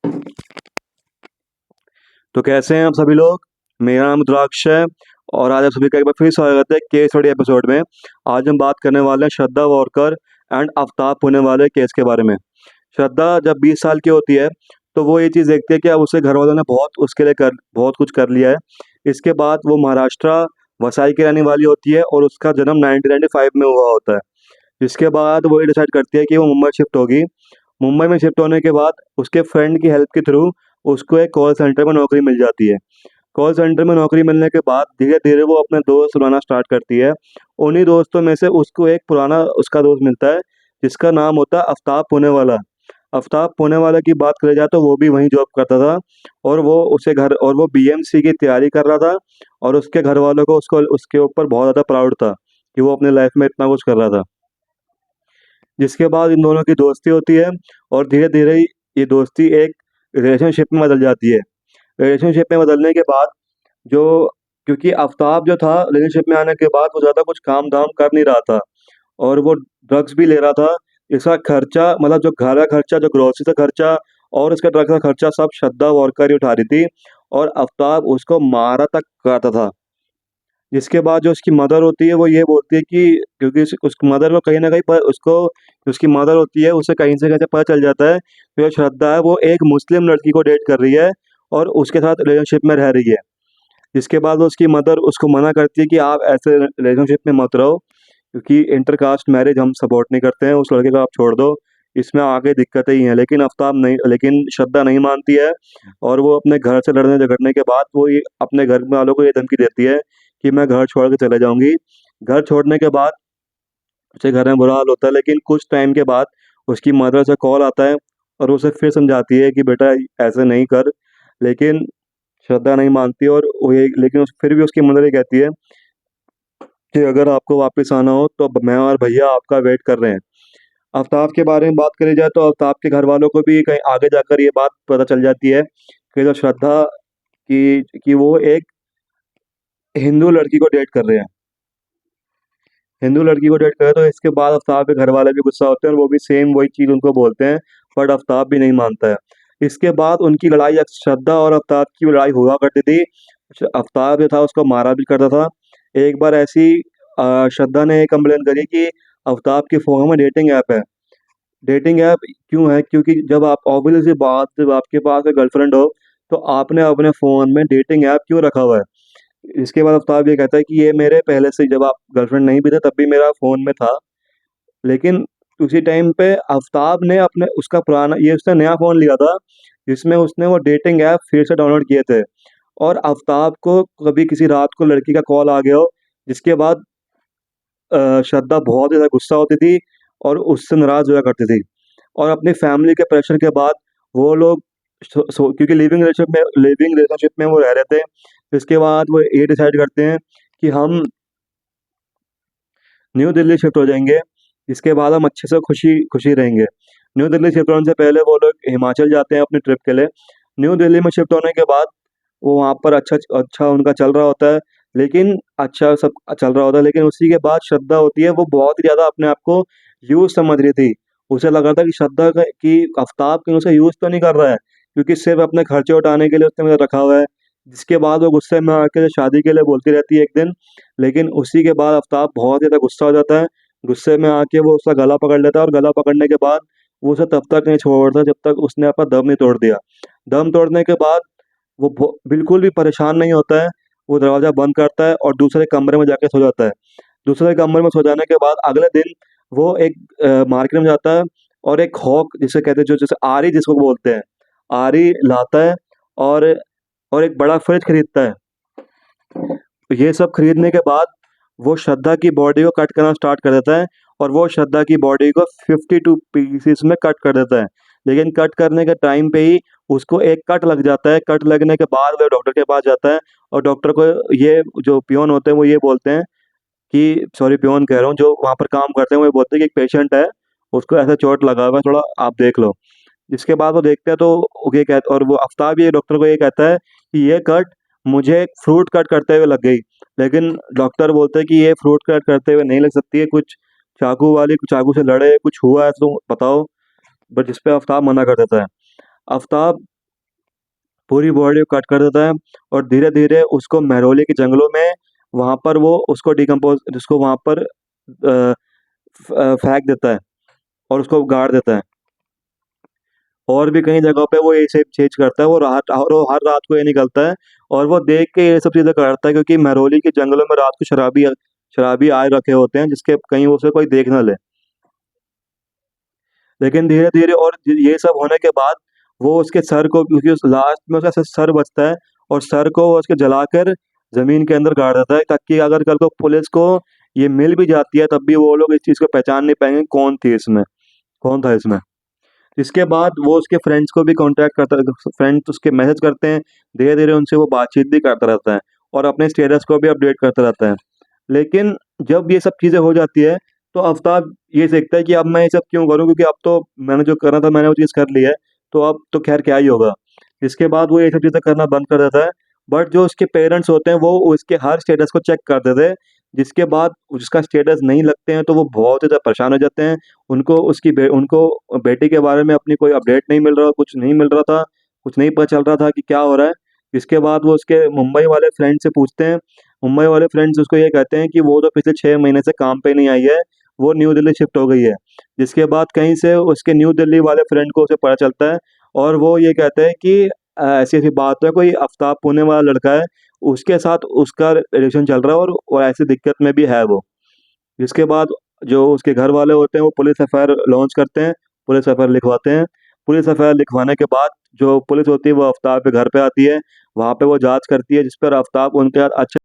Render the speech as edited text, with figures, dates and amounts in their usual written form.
तो कैसे हैं आप सभी लोग। मेरा नाम रुद्राक्ष है और आज आप सभी का एक बार फिर स्वागत है केस स्टडी एपिसोड में। आज हम बात करने वाले हैं श्रद्धा वोरकर एंड आफ्ताब होने वाले केस के बारे में। श्रद्धा जब 20 साल की होती है तो वो ये चीज़ देखती है कि अब उसके घर वालों ने बहुत कुछ कर लिया है। इसके बाद वो महाराष्ट्र वसाई की रहने वाली होती है और उसका जन्म 1995 में हुआ होता है। इसके बाद वो ये डिसाइड करती है कि वो मुंबई शिफ्ट होगी। मुंबई में शिफ्ट होने के बाद उसके फ्रेंड की हेल्प के थ्रू उसको एक कॉल सेंटर में नौकरी मिल जाती है। कॉल सेंटर में नौकरी मिलने के बाद धीरे धीरे वो अपने दोस्त बनाना स्टार्ट करती है। उन्हीं दोस्तों में से उसको एक पुराना उसका दोस्त मिलता है जिसका नाम होता है आफ्ताब पूनेवाला। आफ्ताब पूनेवाला की बात करी जाए तो वो भी वहीं जॉब करता था और वो बीएमसी की तैयारी कर रहा था और उसके घर वालों को उसको उसके ऊपर बहुत ज़्यादा प्राउड था कि वो अपने लाइफ में इतना कुछ कर रहा था। जिसके बाद इन दोनों की दोस्ती होती है और धीरे धीरे ये दोस्ती एक रिलेशनशिप में बदल जाती है। रिलेशनशिप में बदलने के बाद जो क्योंकि आफ्ताब जो था रिलेशनशिप में आने के बाद वो ज़्यादा कुछ काम धाम कर नहीं रहा था और वो ड्रग्स भी ले रहा था। इसका खर्चा मतलब जो घर का खर्चा, जो ग्रोसरी का खर्चा और उसका ड्रग्स का खर्चा सब श्रद्धा वोरकर ही उठा रही थी और आफ्ताब उसको मारा तक करता था। जिसके बाद जो उसकी मदर होती है वो ये बोलती है कि क्योंकि उस मदर को कहीं न कहीं प उसको जो उसकी मदर होती है उसे कहीं से पता चल जाता है कि जो श्रद्धा है वो एक मुस्लिम लड़की को डेट कर रही है और उसके साथ रिलेशनशिप में रह रही है। जिसके बाद वो उसकी मदर उसको मना करती है कि आप ऐसे रिलेशनशिप में मत रहो क्योंकि इंटरकास्ट मैरिज हम सपोर्ट नहीं करते हैं, उस लड़के को आप छोड़ दो, इसमें आगे दिक्कतें ही हैं। लेकिन श्रद्धा नहीं मानती है और वो अपने घर से लड़ने झगड़ने के बाद वो ये अपने घर वालों को ये धमकी देती है कि मैं घर छोड़ के चले जाऊँगी। घर छोड़ने के बाद उसे घर में बुरा हाल होता है लेकिन कुछ टाइम के बाद उसकी मदर से कॉल आता है और उसे फिर समझाती है कि बेटा ऐसे नहीं कर। लेकिन श्रद्धा नहीं मानती और वो ये लेकिन फिर भी उसकी मदर ये कहती है कि अगर आपको वापस आना हो तो मैं और भैया आपका वेट कर रहे हैं। आफ्ताब के बारे में बात करी जाए तो आफ्ताब के घर वालों को भी कहीं आगे जाकर ये बात पता चल जाती है कि जो श्रद्धा कि वो एक हिंदू लड़की को डेट कर रहे हैं। हिंदू लड़की को डेट करे तो इसके बाद आफ्ताब के घर वाले भी गुस्सा होते हैं और वो भी सेम वही चीज़ उनको बोलते हैं, बट आफ्ताब भी नहीं मानता है। इसके बाद उनकी लड़ाई श्रद्धा और आफ्ताब की लड़ाई हुआ करती थी। आफ्ताब जो था उसको मारा भी करता था। एक बार ऐसी श्रद्धा ने कंप्लेन करी कि आफ्ताब के फ़ोन में डेटिंग ऐप है। डेटिंग ऐप क्यों है? क्योंकि जब आप ऑब्वियस सी बात जब आपके पास एक गर्लफ्रेंड हो, तो आपने अपने फ़ोन में डेटिंग ऐप क्यों रखा हुआ है? इसके बाद आफ्ताब ये कहता है कि ये मेरे पहले से जब आप गर्लफ्रेंड नहीं भी थे तब भी मेरा फ़ोन में था। लेकिन उसी टाइम पे आफ्ताब ने अपने उसका पुराना ये उसने नया फ़ोन लिया था, जिसमें उसने वो डेटिंग ऐप फिर से डाउनलोड किए थे और आफ्ताब को कभी किसी रात को लड़की का कॉल आ गया हो, जिसके बाद श्रद्धा बहुत ज़्यादा गुस्सा होती थी और उससे नाराज़ हुआ करती थी और अपनी फैमिली के प्रेशर के बाद वो लोग क्योंकि लिविंग रिलेशनशिप में वो रह रहे थे। इसके बाद वो ये डिसाइड करते हैं कि हम न्यू दिल्ली शिफ्ट हो जाएँगे, इसके बाद हम अच्छे से खुशी रहेंगे। न्यू दिल्ली शिफ्ट होने से पहले वो लोग हिमाचल जाते हैं अपनी ट्रिप के लिए। न्यू दिल्ली में शिफ्ट होने के बाद वो वहाँ पर अच्छा उनका चल रहा होता है, लेकिन अच्छा सब चल रहा होता है, लेकिन उसी के बाद श्रद्धा होती है, वो बहुत ही ज़्यादा अपने आप को यूज़ समझ रही थी। उसे लग रहा था कि श्रद्धा का कि आफ्ताब कहीं उसे यूज़ तो नहीं कर रहा है, क्योंकि सिर्फ़ अपने खर्चे उठाने के लिए उसने मुझे रखा हुआ है। जिसके बाद वो गुस्से में आके शादी के लिए बोलती रहती है एक दिन, लेकिन उसी के बाद आफ्ताब बहुत ज़्यादा गुस्सा हो जाता है। गुस्से में आके वो उसका गला पकड़ लेता है और गला पकड़ने के बाद वो उसे तब तक नहीं छोड़ता जब तक उसने अपना दम नहीं तोड़ दिया। दम तोड़ने के बाद वो बिल्कुल भी परेशान नहीं होता है, वो दरवाज़ा बंद करता है और दूसरे कमरे में जाके सो जाता है। दूसरे कमरे में सो जाने के बाद अगले दिन वो एक मार्केट में जाता है और एक हॉक जिसे कहते हैं जो जैसे आरी जिसको बोलते हैं, आरी लाता है और एक बड़ा फ्रिज खरीदता है। तो ये सब खरीदने के बाद वो श्रद्धा की बॉडी को कट करना स्टार्ट कर देता है और वो श्रद्धा की बॉडी को 52 पीसेस में कट कर देता है। लेकिन कट करने के टाइम पे ही उसको एक कट लग जाता है। कट लगने के बाद वो डॉक्टर के पास जाता है और डॉक्टर को ये जो पियोन होते हैं वो ये बोलते हैं कि सॉरी पियोन कह रहा हूँ, जो वहाँ पर काम करते हैं वो ये बोलते हैं कि एक पेशेंट है, उसको ऐसा चोट लगा हुआ है, थोड़ा आप देख लो। जिसके बाद वो देखते हैं तो ये कहता और वो आफ्ताब ये डॉक्टर को ये कहता है कि ये कट मुझे एक फ्रूट कट करते हुए लग गई। लेकिन डॉक्टर बोलते हैं कि ये फ्रूट कट करते हुए नहीं लग सकती है, कुछ चाकू से लड़े, कुछ हुआ है तो बताओ। बट जिस पे आफ्ताब मना कर देता है। आफ्ताब पूरी बॉडी को कट कर देता है और धीरे-धीरे उसको महरौली के जंगलों में वहाँ पर वो उसको उसको वहाँ पर फेंक देता है और उसको गाड़ देता है। और भी कई जगहों पे वो ये सेम चीज़ करता है, वो हर रात को ये निकलता है और वो देख के ये सब चीज़ें करता है, क्योंकि महरौली के जंगलों में रात को शराबी आए रखे होते हैं, जिसके कहीं उसे कोई देख ना ले। लेकिन धीरे-धीरे और ये सब होने के बाद वो उसके सर को, क्योंकि उस लास्ट में उसका सर बचता है और सर को वो उसके जलाकर ज़मीन के अंदर गाड़ देता है, ताकि अगर कल को पुलिस को ये मिल भी जाती है तब भी वो लोग इस चीज़ को पहचान नहीं पाएँगे कौन था इसमें। इसके बाद वो उसके फ्रेंड्स को भी कॉन्टैक्ट करता है, फ्रेंड्स उसके मैसेज करते हैं, धीरे-धीरे उनसे वो बातचीत भी करता रहता है और अपने स्टेटस को भी अपडेट करता रहता है। लेकिन जब ये सब चीज़ें हो जाती है, तो आफ़ताब ये सीखता है कि अब मैं ये सब क्यों करूँ, क्योंकि अब तो मैंने जो करना था मैंने वो चीज़ कर ली है, तो अब तो ख़ैर क्या ही होगा। इसके बाद वो ये सब चीज़ें करना बंद कर देता है, बट जो उसके पेरेंट्स होते हैं वो उसके हर स्टेटस को चेक करते थे, जिसके बाद उसका स्टेटस नहीं लगते हैं तो वो बहुत ज़्यादा परेशान हो जाते हैं। उनको बेटी के बारे में अपनी कोई अपडेट नहीं मिल रहा, कुछ नहीं मिल रहा था, कुछ नहीं पता चल रहा था कि क्या हो रहा है। इसके बाद वो उसके मुंबई वाले फ्रेंड से पूछते हैं। मुंबई वाले फ्रेंड्स उसको ये कहते हैं कि वो तो पिछले 6 महीने से काम पे नहीं आई है, वो न्यू दिल्ली शिफ्ट हो गई है। जिसके बाद कहीं से उसके न्यू दिल्ली वाले फ्रेंड को उसे पता चलता है और वो ये कहते हैं कि ऐसी-ऐसी बात है, कोई आफ्ताब पुणे वाला लड़का है, उसके साथ उसका रिलेशन चल रहा है और ऐसी दिक्कत में भी है वो। जिसके बाद जो उसके घर वाले होते हैं वो पुलिस एफआईआर लॉन्च करते हैं, पुलिस एफआईआर लिखवाते हैं। पुलिस एफआईआर लिखवाने के बाद जो पुलिस होती है वो आफ्ताब के घर पे आती है, वहाँ पे वो जाँच करती है, जिस पर आफ्ताब उनके साथ अच्छे